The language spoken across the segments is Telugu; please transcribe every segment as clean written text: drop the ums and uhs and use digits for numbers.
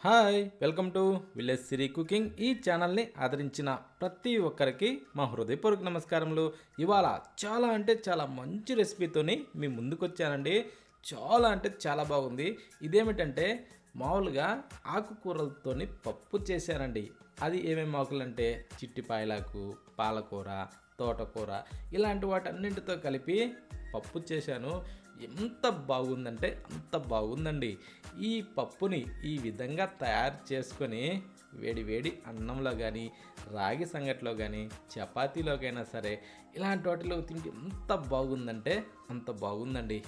Hi welcome to village Siri cooking. ఈ ఛానల్ని ఆదరించిన ప్రతి ఒక్కరికి మా హృదయపూర్వక నమస్కారములు. ఇవాళ చాలా అంటే చాలా మంచి రెసిపీతోని మీ ముందుకు వచ్చానండి. చాలా అంటే చాలా బాగుంది. ఇదేమిటంటే మామూలుగా ఆకుకూరలతోని పప్పు చేశానండి. అది ఏమేమి ఆకులు అంటే చిట్టిపాయలాకు, పాలకూర, తోటకూర ఇలాంటి వాటన్నింటితో కలిపి పప్పు చేశాను. ఎంత బాగుందంటే అంత బాగుందండి. ఈ పప్పుని ఈ విధంగా తయారు చేసుకొని వేడి వేడి అన్నంలో కానీ, రాగి సంగట్లో కానీ, చపాతీలోకైనా సరే ఇలాంటి వాటిలో తింటే ఎంత బాగుందంటే అంత బాగుందండి.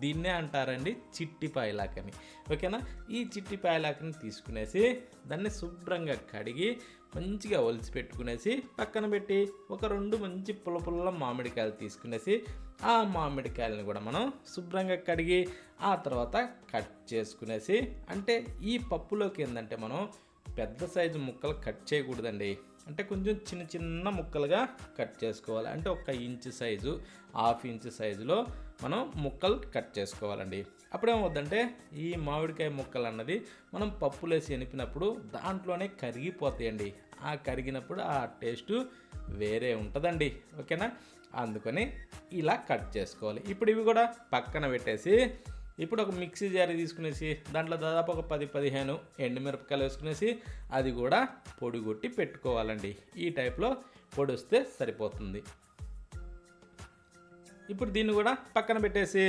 దీన్నే అంటారండి చిట్టి పాయలాకని. ఓకేనా? ఈ చిట్టి పాయలాకని తీసుకునేసి దాన్ని శుభ్రంగా కడిగి మంచిగా ఒలిచి పెట్టుకునేసి పక్కన పెట్టి ఒక రెండు మంచి పుల్ల మామిడికాయలు తీసుకునేసి ఆ మామిడికాయలను కూడా మనం శుభ్రంగా కడిగి ఆ తర్వాత కట్ చేసుకునేసి, అంటే ఈ పప్పులోకి ఏంటంటే మనం పెద్ద సైజు ముక్కలు కట్ చేయకూడదండి. అంటే కొంచెం చిన్న చిన్న ముక్కలుగా కట్ చేసుకోవాలి. అంటే 1 ఇంచు సైజు, 1/2 ఇంచు సైజులో మనం ముక్కలు కట్ చేసుకోవాలండి. అప్పుడేమవుద్దంటే ఈ మామిడికాయ ముక్కలు అన్నది మనం పప్పులేసి ఎనిపినప్పుడు దాంట్లోనే కరిగిపోతాయండి. ఆ కరిగినప్పుడు ఆ టేస్టు వేరే ఉంటుందండి. ఓకేనా? అందుకని ఇలా కట్ చేసుకోవాలి. ఇప్పుడు ఇవి కూడా పక్కన పెట్టేసి ఇప్పుడు ఒక మిక్సీ జారీ తీసుకునేసి దాంట్లో దాదాపు ఒక 10-15 ఎండుమిరపకాయలు వేసుకునేసి అది కూడా పొడి కొట్టి పెట్టుకోవాలండి. ఈ టైప్లో పొడి వస్తే సరిపోతుంది. ఇప్పుడు దీన్ని కూడా పక్కన పెట్టేసి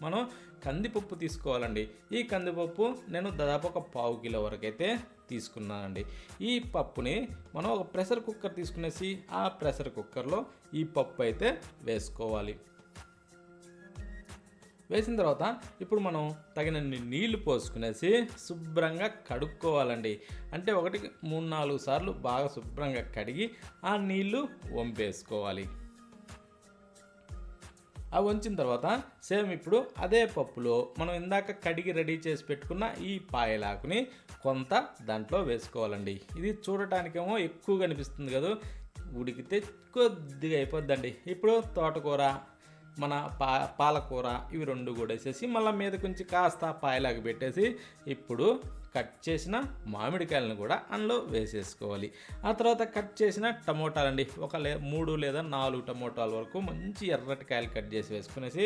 మనం కందిపప్పు తీసుకోవాలండి. ఈ కందిపప్పు నేను దాదాపు ఒక 1/4 కిలో వరకు అయితే తీసుకున్నానండి. ఈ పప్పుని మనం ఒక ప్రెషర్ కుక్కర్ తీసుకునేసి ఆ ప్రెషర్ కుక్కర్లో ఈ పప్పు అయితే వేసుకోవాలి. వేసిన తర్వాత ఇప్పుడు మనం తగినన్ని నీళ్లు పోసుకునేసి శుభ్రంగా కడుక్కోవాలండి. అంటే 3-4 సార్లు బాగా శుభ్రంగా కడిగి ఆ నీళ్లు వంపేసుకోవాలి. అవి వంచిన తర్వాత సేమ్ ఇప్పుడు అదే పప్పులో మనం ఇందాక కడిగి రెడీ చేసి పెట్టుకున్న ఈ పాయలాకుని కొంత దాంట్లో వేసుకోవాలండి. ఇది చూడటానికేమో ఎక్కువగా అనిపిస్తుంది కదా, ఉడికితే కొద్దిగా అయిపోద్దండి. ఇప్పుడు తోటకూర, మన పాలకూర ఇవి 2 కూడా వేసేసి మళ్ళీ మీద కొంచెం కాస్త పాయలాగా పెట్టేసి ఇప్పుడు కట్ చేసిన మామిడికాయలను కూడా అందులో వేసేసుకోవాలి. ఆ తర్వాత కట్ చేసిన టమోటాలండి, 3 లేదా 4 టమోటాల వరకు మంచి ఎర్రటి కాయలు కట్ చేసి వేసుకునేసి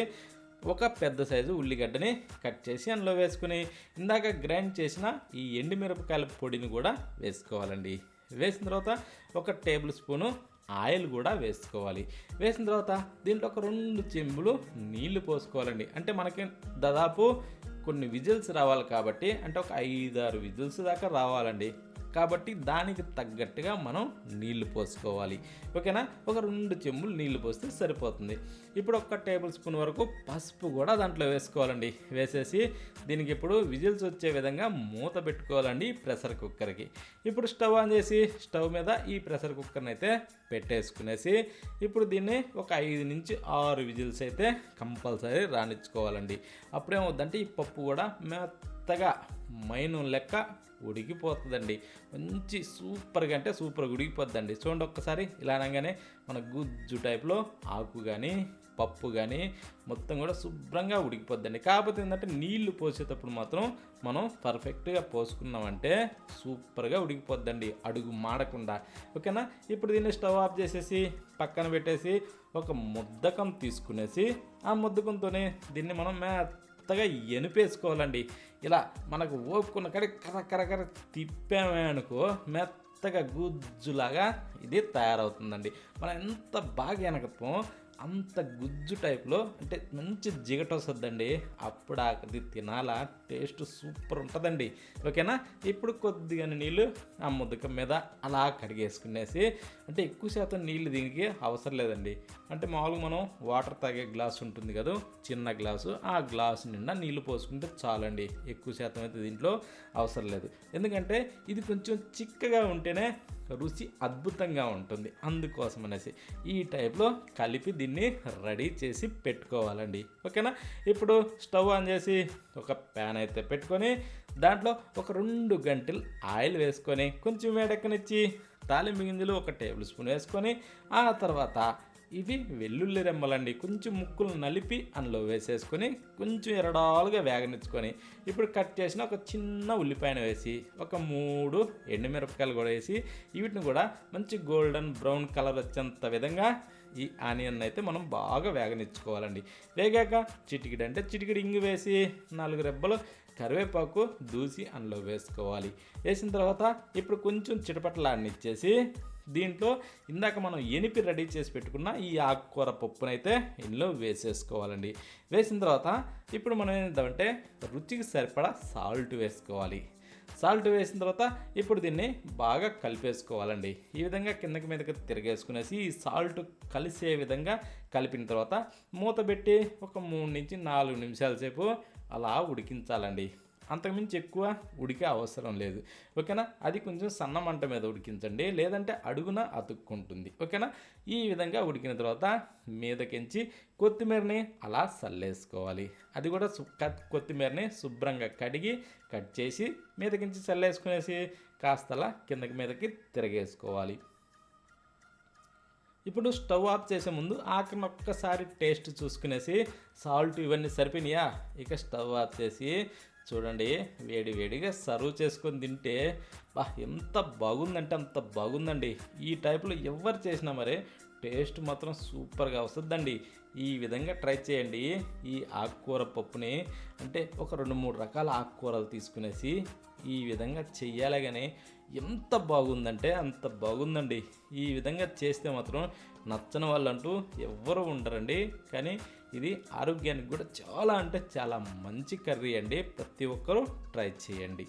ఒక పెద్ద సైజు ఉల్లిగడ్డని కట్ చేసి అందులో వేసుకుని ఇందాక గ్రైండ్ చేసిన ఈ ఎండుమిరపకాయల పొడిని కూడా వేసుకోవాలండి. వేసిన తర్వాత 1 టేబుల్ స్పూను ఆయిల్ కూడా వేసుకోవాలి. వేసిన తర్వాత దీంట్లో ఒక 2 చెంబులు నీళ్లు పోసుకోవాలండి. అంటే మనకి దాదాపు కొన్ని విజిల్స్ రావాలి కాబట్టి, అంటే ఒక 5-6 విజిల్స్ దాకా రావాలండి. కాబట్టి దానికి తగ్గట్టుగా మనం నీళ్లు పోసుకోవాలి. ఓకేనా? ఒక 2 చెంబులు నీళ్లు పోస్తే సరిపోతుంది. ఇప్పుడు 1 టేబుల్ స్పూన్ వరకు పసుపు కూడా దాంట్లో వేసుకోవాలండి. వేసేసి దీనికి ఇప్పుడు విజిల్స్ వచ్చే విధంగా మూత పెట్టుకోవాలండి ప్రెషర్ కుక్కర్కి. ఇప్పుడు స్టవ్ ఆన్ చేసి స్టవ్ మీద ఈ ప్రెషర్ కుక్కర్ని అయితే పెట్టేసుకునేసి ఇప్పుడు దీన్ని ఒక 5-6 విజిల్స్ అయితే కంపల్సరీ రానిచ్చుకోవాలండి. అప్పుడేమవుద్దంటే ఈ పప్పు కూడా మెత్తగా మైను లెక్క ఉడికిపోతుందండి. మంచి సూపర్గా అంటే సూపర్గా ఉడికిపోద్దండి. చూడండి ఒక్కసారి ఇలా అనగానే మన గుజ్జు టైప్లో ఆకు కానీ పప్పు కానీ మొత్తం కూడా శుభ్రంగా ఉడికిపోద్దండి. కాకపోతే ఏంటంటే నీళ్లు పోసేటప్పుడు మాత్రం మనం పర్ఫెక్ట్గా పోసుకున్నామంటే సూపర్గా ఉడికిపోద్దండి, అడుగు మాడకుండా. ఓకేనా? ఇప్పుడు దీన్ని స్టవ్ ఆఫ్ చేసేసి పక్కన పెట్టేసి ఒక ముద్దకం తీసుకునేసి ఆ ముద్దకంతోనే దీన్ని మనం మెత్తగా ఎనిపేసుకోవాలండి. ఇలా మనకు ఓపుకున్న కాడ కర్ర తిప్పామే అనుకో మెత్తగా గుజ్జులాగా ఇది తయారవుతుందండి. మనం ఎంత బాగా వెనకపో అంత గుజ్జు టైప్లో అంటే మంచి జిగట వస్తుందండి. అప్పుడు అది తినాలా, టేస్ట్ సూపర్ ఉంటుందండి. ఓకేనా? ఇప్పుడు కొద్దిగా నీళ్ళు ఆ ముద్దకం మీద అలా కడిగేసుకునేసి, అంటే ఎక్కువ శాతం నీళ్ళు దీనికి అవసరం లేదండి. అంటే మామూలుగా మనం వాటర్ తాగే గ్లాస్ ఉంటుంది కదా, చిన్న గ్లాసు, ఆ గ్లాసు నిండా నీళ్లు పోసుకుంటే చాలండి. ఎక్కువ శాతం అయితే దీంట్లో అవసరం లేదు. ఎందుకంటే ఇది కొంచెం చిక్కగా ఉంటేనే రుచి అద్భుతంగా ఉంటుంది. అందుకోసం అనేసి ఈ టైప్లో కలిపి దీన్ని రెడీ చేసి పెట్టుకోవాలండి. ఓకేనా? ఇప్పుడు స్టవ్ ఆన్ చేసి ఒక ప్యాన్ అయితే పెట్టుకొని దాంట్లో ఒక 2 గంటలు ఆయిల్ వేసుకొని కొంచెం వేడెక్కనిచ్చి తాలింపు గింజలు 1 టేబుల్ స్పూన్ వేసుకొని ఆ తర్వాత ఇవి వెల్లుల్లి రెమ్మలండి. కొంచెం ముక్కలు నలిపి అందులో వేసేసుకొని కొంచెం ఎరడాలుగా వేగనిచ్చుకొని ఇప్పుడు కట్ చేసిన ఒక చిన్న ఉల్లిపాయను వేసి ఒక 3 ఎండుమిరపకాయలు కూడా వేసి వీటిని కూడా మంచి గోల్డెన్ బ్రౌన్ కలర్ వచ్చేంత విధంగా ఈ ఆనియన్ అయితే మనం బాగా వేగనిచ్చుకోవాలండి. వేగాక చిటికిడి ఇంగు వేసి 4 రెబ్బలు కరివేపాకు దూసి అందులో వేసుకోవాలి. వేసిన తర్వాత ఇప్పుడు కొంచెం చిటపటలాడనిచ్చేసి దీంట్లో ఇందాక మనం ఎనిపి రెడీ చేసి పెట్టుకున్న ఈ ఆకుకూర పప్పునైతే ఇందులో వేసేసుకోవాలండి. వేసిన తర్వాత ఇప్పుడు మనం ఏం చేద్దామంటే రుచికి సరిపడా సాల్ట్ వేసుకోవాలి. సాల్ట్ వేసిన తర్వాత ఇప్పుడు దీన్ని బాగా కలిపేసుకోవాలండి. ఈ విధంగా కిందకి మీదకి తిరిగేసుకునేసి ఈ సాల్ట్ కలిసే విధంగా కలిపిన తర్వాత మూత పెట్టి ఒక 3 నుంచి 4 నిమిషాల సేపు అలా ఉడికించాలండి. అంతకుమించి ఎక్కువ ఉడికే అవసరం లేదు. ఓకేనా? అది కొంచెం సన్న మంట మీద ఉడికించండి, లేదంటే అడుగున అతుక్కుంటుంది. ఓకేనా? ఈ విధంగా ఉడికిన తర్వాత మీదకించి కొత్తిమీరని అలా చల్లేసుకోవాలి. అది కూడా కొత్తిమీరని శుభ్రంగా కడిగి కట్ చేసి మీదకించి చల్లేసుకునేసి కాస్తలా కిందకి మీదకి తిరగేసుకోవాలి. ఇప్పుడు స్టవ్ ఆఫ్ చేసే ముందు ఆఖరిని ఒక్కసారి టేస్ట్ చూసుకునేసి సాల్ట్ ఇవన్నీ సరిపోయినాయా, ఇక స్టవ్ ఆఫ్ చేసి చూడండి వేడిగా సర్వ్ చేసుకొని తింటే ఎంత బాగుందంటే అంత బాగుందండి. ఈ టైప్లో ఎవరు చేసినా మరి టేస్ట్ మాత్రం సూపర్గా వస్తుందండి. ఈ విధంగా ట్రై చేయండి. ఈ ఆకుకూర పప్పుని అంటే ఒక 2-3 రకాల ఆకుకూరలు తీసుకునేసి ఈ విధంగా చెయ్యాలి, కానీ ఎంత బాగుందంటే అంత బాగుందండి. ఈ విధంగా చేస్తే మాత్రం నచ్చని వాళ్ళంటూ ఎవ్వరూ ఉండరండి. కానీ ఇది ఆరోగ్యానికి కూడా చాలా అంటే చాలా మంచి కర్రీ అండి. ప్రతి ఒక్కరూ ట్రై చేయండి.